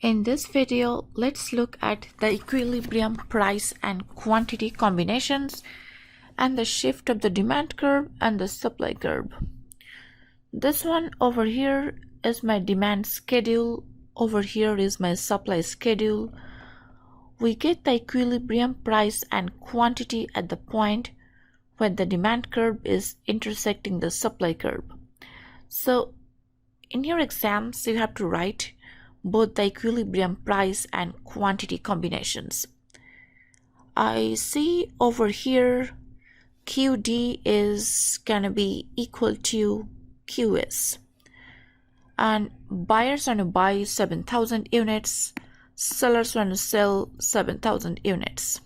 In this video, let's look at the equilibrium price and quantity combinations and the shift of the demand curve and the supply curve. This one over here is my demand schedule. Over here is my supply schedule. We get the equilibrium price and quantity at the point when the demand curve is intersecting the supply curve. So in your exams, you have to write both the equilibrium price and quantity combinations. I see over here QD is gonna be equal to QS, and buyers want to buy 7,000 units, sellers want to sell 7,000 units.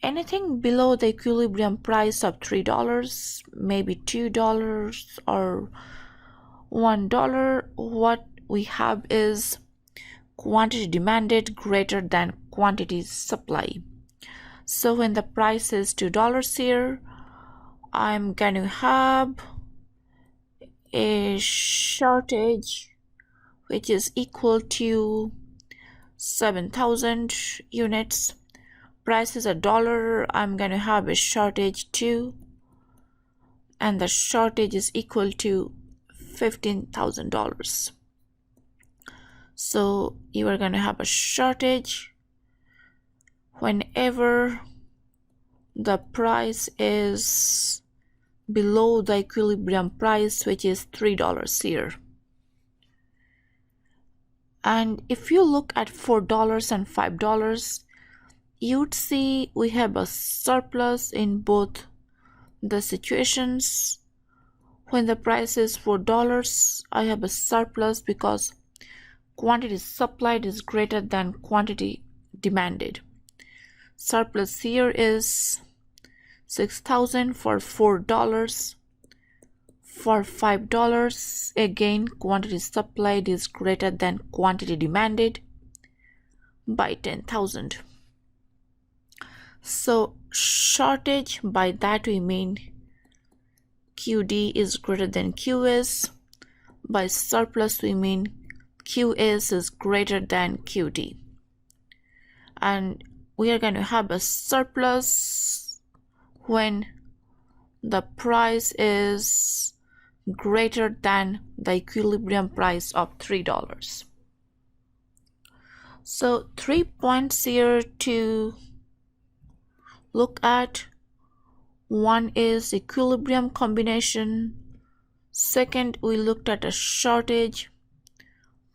Anything below the equilibrium price of $3, maybe $2 or $1, what we have is quantity demanded greater than quantity supply. So when the price is $2 here, I'm going to have a shortage which is equal to 7,000 units. Price is $1, I'm going to have a shortage too, and the shortage is equal to $15,000. So you are going to have a shortage whenever the price is below the equilibrium price, which is $3 here. And if you look at $4 and $5, you'd see we have a surplus in both the situations. When the price is $4, I have a surplus because quantity supplied is greater than quantity demanded. Surplus here is 6,000 for $4. For $5, again quantity supplied is greater than quantity demanded by 10,000. So shortage, by that we mean QD is greater than QS. By surplus we mean QS is greater than QD. And we are going to have a surplus when the price is greater than the equilibrium price of $3. So 3 points here to look at. One is equilibrium combination. Second, we looked at a shortage.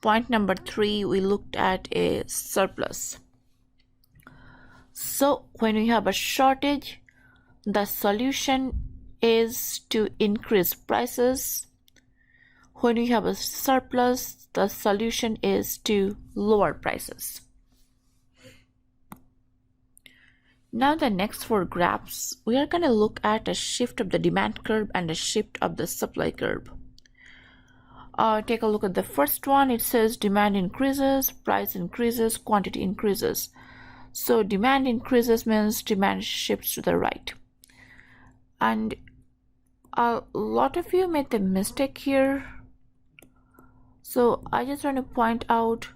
Point number 3, we looked at a surplus. So when we have a shortage, the solution is to increase prices. When we have a surplus, the solution is to lower prices. Now the next 4 graphs, we are going to look at a shift of the demand curve and a shift of the supply curve. Take a look at the first one. It says demand increases, price increases, quantity increases. So demand increases means demand shifts to the right. And a lot of you made the mistake here. So I just want to point out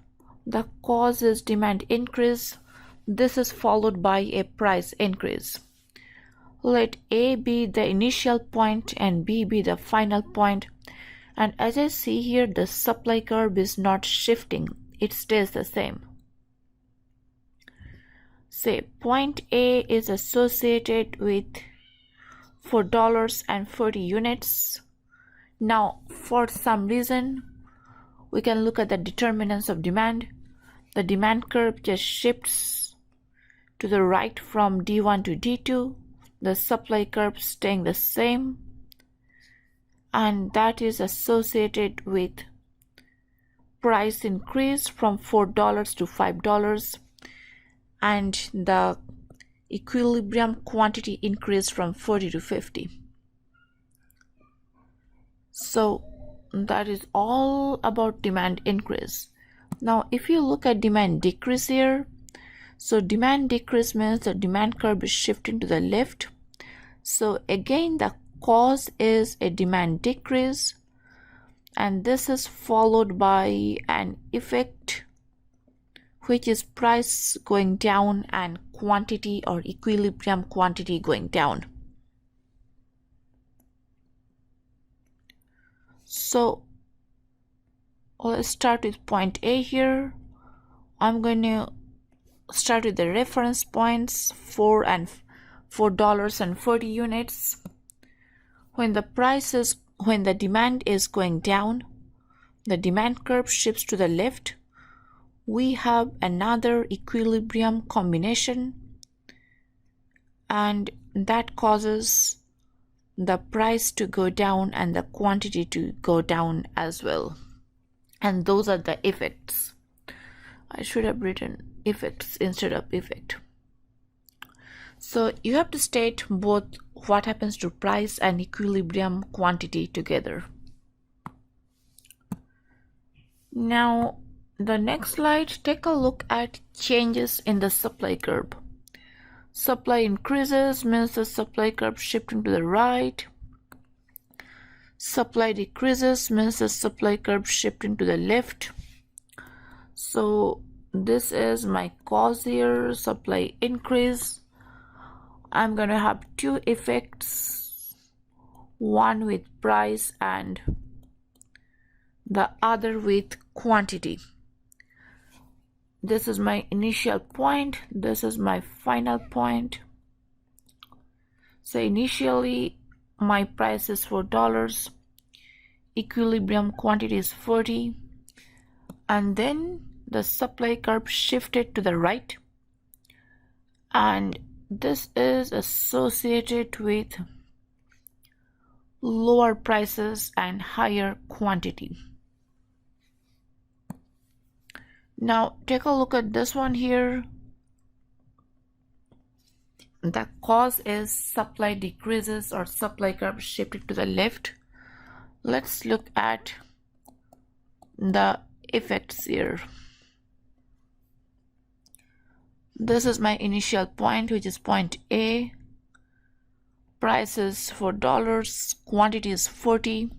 the cause is demand increase. This is followed by a price increase. Let A be the initial point and B be the final point. And as I see here, the supply curve is not shifting. It stays the same. Say point A is associated with $4 and 40 units. Now, for some reason, we can look at the determinants of demand. The demand curve just shifts to the right from D1 to D2, the supply curve staying the same, and that is associated with price increase from $4 to $5 and the equilibrium quantity increase from 40 to 50. So that is all about demand increase. Now if you look at demand decrease here, so demand decrease means the demand curve is shifting to the left. So again the cause is a demand decrease. and this is followed by an effect which is price going down and quantity or equilibrium quantity going down. So let's start with point A here. I'm going to start with the reference points $4.40 units. When the demand is going down, the demand curve shifts to the left. We have another equilibrium combination, and that causes the price to go down and the quantity to go down as well. And those are the effects. I should have written effects instead of effect. So you have to state both what happens to price and equilibrium quantity together. Now, the next slide, take a look at changes in the supply curve. Supply increases means the supply curve shifting to the right. Supply decreases means the supply curve shifting to the left. So this is my cause here, supply increase. I'm going to have two effects, one with price and the other with quantity. This is my initial point, this is my final point. So initially my price is $4, equilibrium quantity is 40, and then the supply curve shifted to the right, and this is associated with lower prices and higher quantity. Now take a look at this one here. The cause is supply decreases or supply curve shifted to the left. Let's look at the effects here. This is my initial point, which is point A. Price is $4, quantity is 40.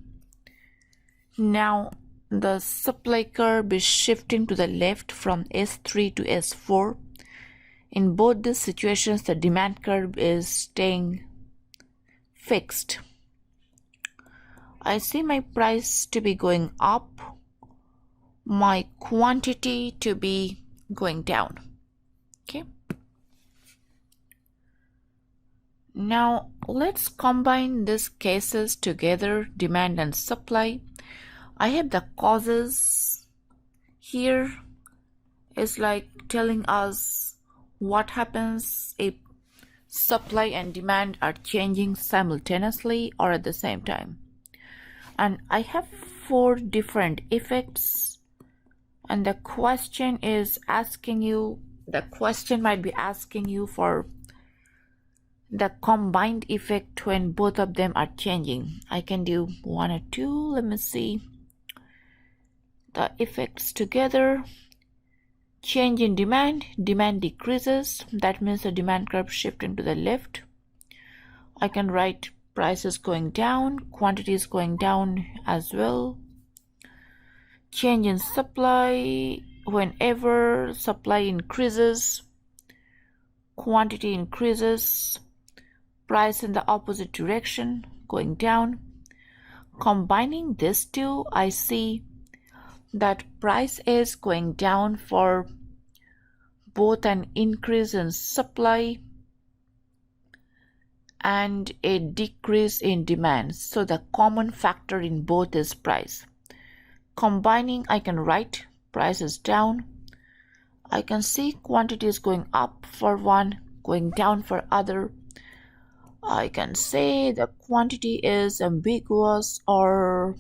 Now the supply curve is shifting to the left from S3 to S4. In both these situations, the demand curve is staying fixed. I see my price to be going up, my quantity to be going down. Okay. Now let's combine these cases together, demand and supply. I have the causes here. It's like telling us what happens if supply and demand are changing simultaneously or at the same time. And I have 4 different effects, and the question might be asking you for the combined effect when both of them are changing. I can do 1 or 2. Let me see the effects together. Change in demand decreases. That means the demand curve shifting to the left. I can write prices going down, quantities going down as well. Change in supply, whenever supply increases, quantity increases, price in the opposite direction, going down. Combining these two, I see that price is going down for both an increase in supply and a decrease in demand. So the common factor in both is price. Combining, I can write price is down. I can see quantity is going up for one, going down for other. I can say the quantity is ambiguous or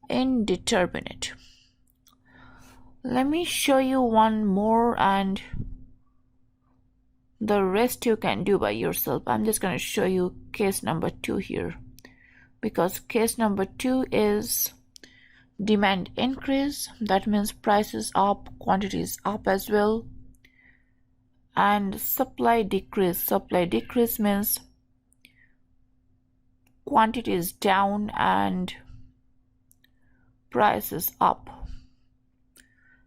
indeterminate. Let me show you one more, and the rest you can do by yourself. I'm just going to show you case number 2 here, because case number 2 is demand increase. That means price is up, quantity is up as well. And supply decrease means quantity is down and price is up.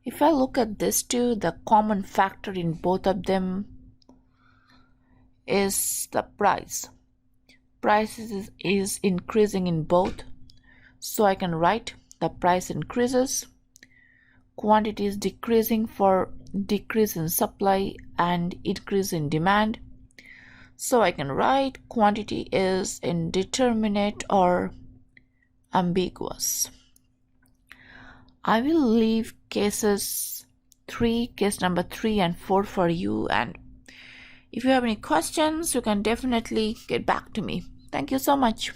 If I look at this two, the common factor in both of them is the price. Price is increasing in both. So I can write the price increases, quantity is decreasing for decrease in supply and increase in demand. So I can write quantity is indeterminate or ambiguous. I will leave case number 3 and 4 for you, and if you have any questions, you can definitely get back to me. Thank you so much.